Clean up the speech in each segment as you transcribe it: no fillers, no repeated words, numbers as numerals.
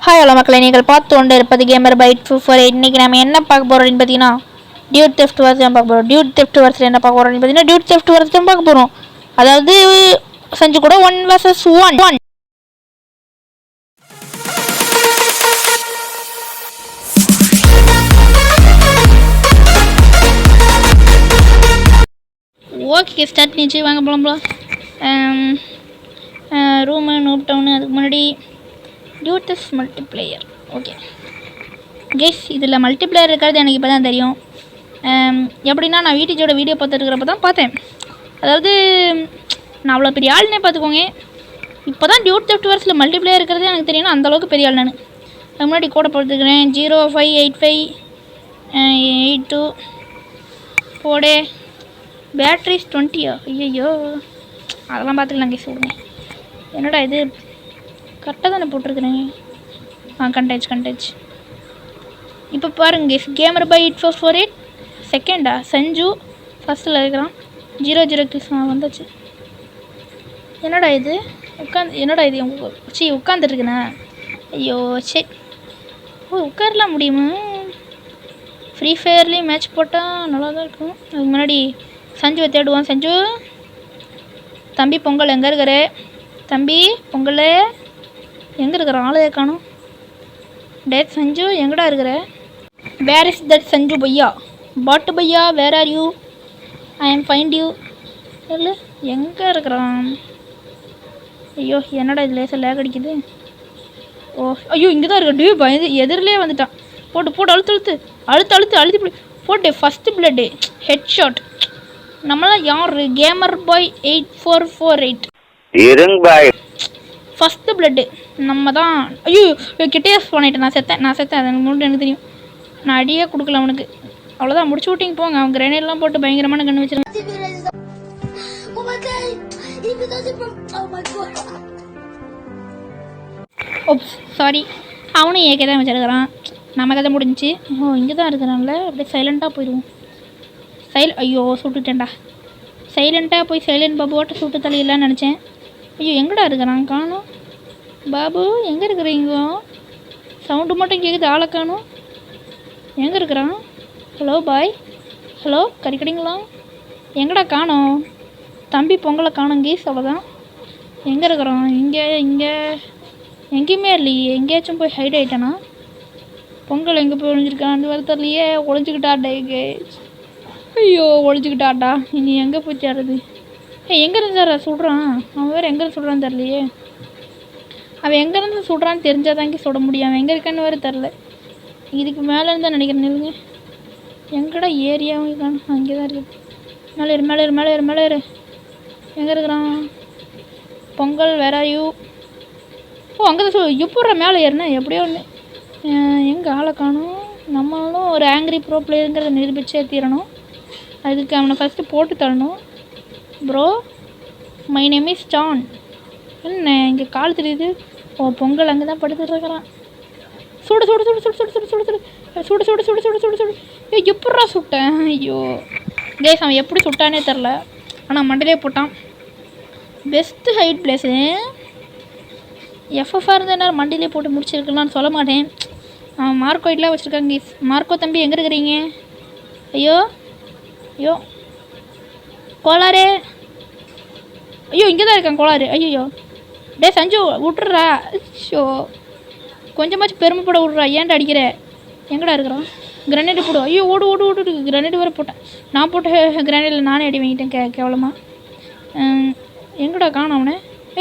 Hi hello மக்களை, நீங்கள் பார்த்து கொண்டு இருப்பது கேமர் பைட் 248. இன்றைக்கி நம்ம என்ன பார்க்க போகிறோம்னு பார்த்தீங்கன்னா டியூட் தெஃப்ட் வர்ஸ் தான் பார்க்க போகிறோம். டியூட் தெஃப்ட் வர்ஸில் என்ன பார்க்க போகிறோம்னு பார்த்தீங்கன்னா டியூட் தெஃப்ட் வர்ஸ் தான் பார்க்க போகிறோம். அதாவது செஞ்சு கூட 1 vs 1. ஓகே, ஸ்டார்ட் பண்ணிச்சு. வாங்க போகலாம். ரூமு நோப் டவுனு, அதுக்கு முன்னாடி டியூட்டஸ் மல்டிப்ளேயர். ஓகே கேஸ், இதில் மல்டிப்ளேயர் இருக்கிறது எனக்கு இப்போ தான் தெரியும். எப்படின்னா, நான் வீடியோட வீடியோ பார்த்துருக்கிறப்ப தான் பார்த்தேன். அதாவது நான் அவ்வளோ பெரிய ஆள்னே பார்த்துக்கோங்க. இப்போ தான் டியூட் தெஃப்ட் வர்ஸில் மல்டிப்ளேயர் இருக்கிறது எனக்கு தெரியும். அந்தளவுக்கு பெரிய ஆள் நான். அதுக்கு முன்னாடி கூட பார்த்துக்கிறேன் 058582 போடே. பேட்ரிஸ் 20. ஐயோ, அதெல்லாம் பார்த்துக்கலாம் கேஸ். விடுங்க. என்னடா இது, கரெக்டாக தானே போட்டிருக்கிறேன். கண்டேஜ். இப்போ பாருங்க கேஸ், கேமர் பை 8448 செகண்டா சஞ்சு ஃபஸ்ட்டில் இருக்கிறான். 00 கில்ஸ் வந்தாச்சு. என்னடா இது உட்காந்துருக்குண்ணா. ஐயோ சரி, உட்காரலாம் முடியுமா? ஃப்ரீ ஃபயர்லேயும் மேட்ச் போட்டால் நல்லா தான் இருக்கும். அதுக்கு முன்னாடி சஞ்சுவை தேடுவான். சஞ்சு தம்பி பொங்கல் எங்கே இருக்கிற? தம்பி பொங்கல் எங்கே இருக்கிற? ஆளையே காணும். டேட் சஞ்சு எங்கடா இருக்கிற? வேர் இஸ் தட் சஞ்சு பையா? பாட்டு பையா, where are you? I am find you. இல்லை, எங்கே இருக்கிறான்? ஐயோ, என்னடா இது லேசாக லேக் அடிக்குது. ஓ ஐயோ, இங்கே தான் இருக்க. பயந்து எதிரிலே வந்துட்டான். போட்டு அழுத்து போட்டு ஃபஸ்ட்டு பிளட்டு ஹெட் ஷாட். நம்மளாம் யார்? கேமர் பாய் 8448 ஃபஸ்ட்டு பிளட்டு நம்ம தான். ஐயோ, கிட்டே பண்ணிட்டேன். நான் செத்தேன். அது எனக்கு தெரியும். நான் அடியே கொடுக்கல அவனுக்கு. அவ்வளோதான், முடிச்சு விட்டிங்க போங்க. அவன் கிரேனேட்லாம் போட்டு பயங்கரமான கண்ணு வச்சிருக்கான். ஓப்ஸ் சாரி, அவனும் ஏகே தான் வச்சிருக்கிறான். நம்ம கதை முடிஞ்சிச்சு. ஓ, இங்கே தான் இருக்கிறான்ல. அப்படியே சைலண்ட்டாக போயிடுவோம். ஐயோ சுட்டுட்டேன்டா. சைலண்ட்டாக போய் சைலண்ட் பாபுவாட்ட சுட்டு தலையிடலான்னு நினச்சேன். ஐயோ, எங்கடா இருக்கிறான்? காணும். பாபு எங்கே இருக்கிறீங்க? சவுண்டு மட்டும் கேட்குது, ஆளை காணும். எங்கே இருக்கிறான்? ஹலோ பாய், ஹலோ கறிக்கடிங்களா? எங்கடா காணோம்? தம்பி பொங்கலை காணும் கீஸ். அவ்வளோதான். எங்கே இருக்கிறான்? இங்கே எங்கேயுமே இல்லையே. எங்கேயாச்சும் போய் ஹைட் ஆகிட்டானா? பொங்கல் எங்கே போய் ஒழிஞ்சிருக்கான்? அந்த வருத்தர்லையே ஒழிஞ்சிக்கிட்டாடே கேஸ். ஐயோ, ஒழிஞ்சிக்கிட்டாடா. இனி எங்கே போய் சேருது? எங்கேருந்து சார் சுடுறான்? அவன் வேறு எங்கேருந்து சுடுறான்னு தெரிலையே. அவன் எங்கேருந்து சுடுறான்னு தெரிஞ்சாதாங்க சுட முடியும். அவன் எங்கே இருக்கான்னு வேறு தெரில. இதுக்கு மேலேருந்து தான் நினைக்கிறேன். நில்லுங்க, எங்கடா ஏரியாவும் காணும். அங்கே தான் இருக்குது. மேலே ஏறு. எங்கே இருக்கிறான்? பொங்கல் வேற யூ. ஓ, அங்கே தான் எப்பட்ற மேலே ஏறினா? எப்படியோ ஒன்று. எங்கே ஆளை காணும்? நம்மளும் ஒரு ஆங்கிரி ப்ரோ பிளேயருங்கிறத நிரூபிச்சே தீரணும். அதுக்கு அவனை ஃபஸ்ட்டு போட்டு தரணும். Bro, my name is John. என்ன இங்கே கால் தெரியுது? ஓ, பொங்கல் அங்கே தான் படுத்துருக்கிறான். சுடு. எப்பட்றா சுட்டேன்? ஐயோ கேஸ், அவன் எப்படி சுட்டானே தெரில. ஆனால் மண்டலே போட்டான். Best height place. எஃப்எஃப்ஆர் இருந்தால் என்ன மண்டிலே போட்டு முடிச்சிருக்கலான்னு சொல்ல மாட்டேன். அவன் மார்க்கோ ஹைட்லாம் வச்சுருக்காங்க கேஸ். மார்க்கோ தம்பி எங்கே இருக்கிறீங்க? ஐயோ கோளாரே. ஐயோ, இங்கே தான் இருக்கான் கோளாறு. ஐயோ டே சஞ்சு விட்டுறா. ஷோ, கொஞ்சமாச்சும் பெருமைப்பட விட்றா. ஏன்டா அடிக்கிற? எங்கடா இருக்கிறான்? கிரனேடு போடு. ஐயோ ஓடு. கிரனேடு வேறு போட்டேன். நான் போட்ட கிரனேடில் நானே அடி வாங்கிட்டேன் கேவலமாக. எங்கடா காணும் அவனை?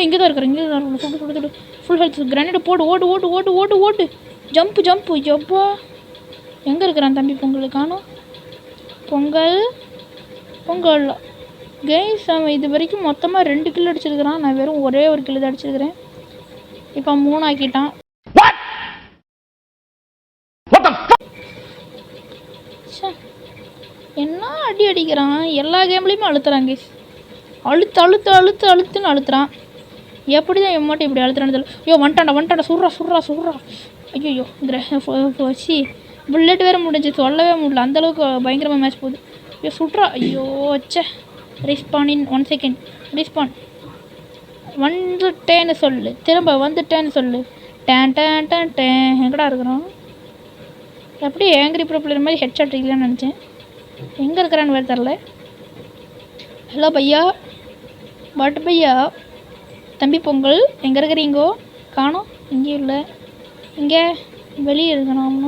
இங்கே தான் இருக்கிறேன். சுடு. Full health. கிரனேடு போடு. ஓடு. ஜம்ப்பு. எப்போ எங்கே இருக்கிறான் தம்பி? பொங்கல் காணும். பொங்கல் கேஸ், அவன் இது வரைக்கும் மொத்தமாக 2 கிலோ அடிச்சிருக்கிறான். நான் வெறும் ஒரே ஒரு கிலோ தான் அடிச்சிருக்கிறேன். இப்போ 3 ஆக்கிட்டான். என்ன அடிக்கிறான்? எல்லா கேம்லேயுமே அழுத்துறான் கேஸ். அழுத்துன்னு அழுத்துறான். எப்படி தான் என் மட்டும் இப்படி அழுத்துறான்னு தெரியல. ஐயோ, வந்துட்டான்டா. சுடுறா. ஐயோ, வச்சு புல்லட் வேறு முடிஞ்சு சொல்லவே முடியல. அந்தளவுக்கு பயங்கரமாக மேட்ச் போகுது. ஐயோ சுட்றா. ஐயோ வச்ச. ரெஸ்பான் இன் 1 செகண்ட். ரெஸ்பான் வந்துட்டேன்னு சொல்லு. திரும்ப வந்துட்டேன்னு சொல்லு. டேன் டேன் டேன் டேன் எங்கடா இருக்கிறோம்? எப்படி ஏங்கிரி ப்ரோ பிளேயர் மாதிரி ஹெட்ஷாட் இருக்கலான்னு நினச்சேன். எங்கே இருக்கிறான்னு வேறு தெரில. ஹலோ பையா, பாட்டு பையா, தம்பி பொங்கல் எங்கே இருக்கிறீங்கோ? காணோம். இங்கேயும் இல்லை. இங்கே வெளியே இருக்கணும்.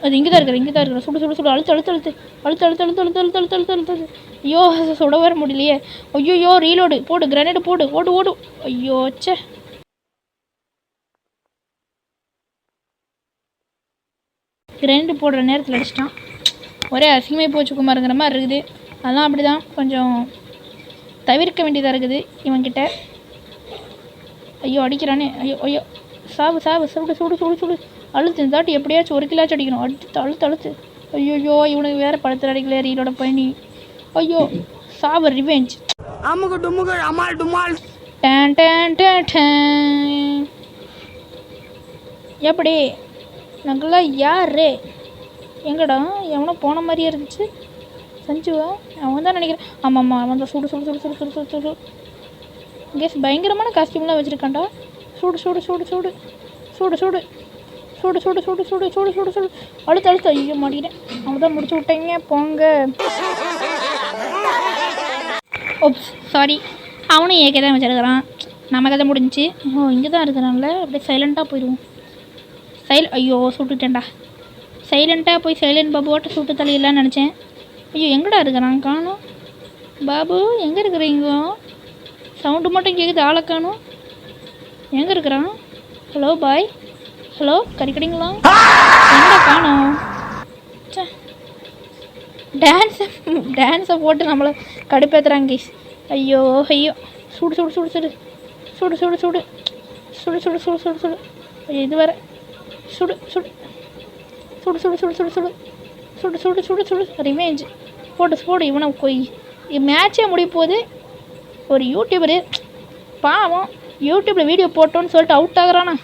அது இங்கே தான் இருக்கிற சுடு சுடு சுடு அழுத்து அழுத்து அழுத்து அழுத்து அழுத்து அழுத்து அழுத்து அழுத்து அழுத்து அழுத்து அழுத்து. ஐயோ சுட வர முடியலையே. ஐயோ ரீலோடு போடு, கிரனேடு போடு, ஓடு ஓடு. ஐயோ சே, கிரைண்டு போடுற நேரத்தில் அடிச்சிட்டான். ஒரே அசிங்கமாக போச்சு குமாருங்கிற மாதிரி இருக்குது. அதெல்லாம் அப்படி தான் கொஞ்சம் தவிர்க்க வேண்டியதாக இருக்குது இவன்கிட்ட. ஐயோ அடிக்கிறானே. ஐயோ ஐயோ சாவு சாவு சுடு சுடு சுடு சுடு அழுத்து. இந்த தாட்டி எப்படியாச்சும் 1 கிலோச்சும் அடிக்கணும். அழுத்து அழுத்து அழுத்து. ஐயோ இவனுக்கு வேறு படத்தில் அடிக்கல ரீலோட பயணி. ஐயோ சாவு ரிவெஞ்ச். டேன் டேன் டேன் டேன். எப்படி நாங்களாம் யாரு? எங்கடா எவனோ போன மாதிரியே இருந்துச்சு. சஞ்சுவா? அவன் தான் நினைக்கிறேன். ஆமாம்மா அவன் தான். சுடு சுடு சுடு சுடு சுடு சுடு சுடு. கேஸ் பயங்கரமான காஸ்டியூம்லாம் வச்சுருக்கான்டா. சூடு சூடு சூடு சூடு சூடு சூடு சூடு சூடு சூடு சூடு சூடு சூடு சூடு அழுத்து அழுத்து. ஐயோ மாட்டிக்கிட்டேன். அவன் தான் முடிச்சு விட்டீங்க போங்க. Oops sorry. அவனும் ஏகே தான் வச்சுருக்கிறான். நம்ம கதை முடிஞ்சிச்சு. ஓ இங்கே தான் இருக்கிறான்ல. அப்படியே சைலண்ட்டாக போயிடுவோம். ஐயோ சுட்டுட்டேன்டா. சைலண்ட்டாக போய் சைலண்ட் பாபுவாட்ட சுட்டு தலையிடலான்னு நினச்சேன். ஐயோ எங்கடா இருக்கிறான்? காணும். பாபு எங்கே இருக்கிறீங்க? சவுண்டு மட்டும் கேட்குது, ஆளை காணும். எங்கே இருக்கிறான்? ஹலோ பாய், ஹலோ கறிக்கடிங்களா? எங்கே காணும்? சே, டான்ஸை போட்டு நம்மளை கடுப்பேற்றுறாங்க கைஸ். ஐயோ ஐயோ சுடு சுடு சுடு சுடு சுடு சுடு சுடு சுடு சுடு சுடு சுடு சுடு. ஐயோ இது வேறு. சுடு சுடு சுடு சுடு சுடு சுடு சுடு சுடு சுடு சுடு சுடு ரிவேஞ்ச் போட்டு போடு. இவனை போய் மேட்சே முடிய போகுது. ஒரு யூடியூபரு பாவம் யூடியூப்பில் வீடியோ போட்டோன்னு சொல்லிட்டு அவுட் ஆகுறானா?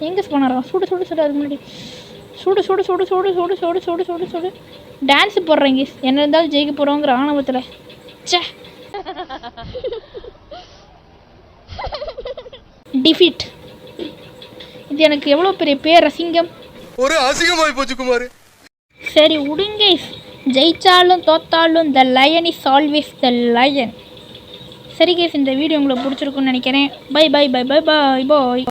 எங்கே பண்ணாரான்? சுடு சுடு சுடு. அதுக்கு முன்னாடி சுடு சுடு சுடு சுடு சுடு சுடு சுடு சுடு சுடு டான்ஸு போடுறேங்க. என்ன இருந்தாலும் ஜெயிக்க போகிறோங்கிற ஆணவத்தில். சே டிஃபீட். இது எனக்கு எவ்வளோ பெரிய பேர் அசிங்கம். ஒரு அசிங்கமாகி போச்சு குமார். சரி விடுங்க. ஜெயிச்சாலும் தோத்தாலும் the lion is always the lion. சரி கேஸ், இந்த வீடியோ உங்களுக்கு பிடிச்சிருக்குன்னு நினைக்கிறேன். Bye bye bye bye bye பாய்.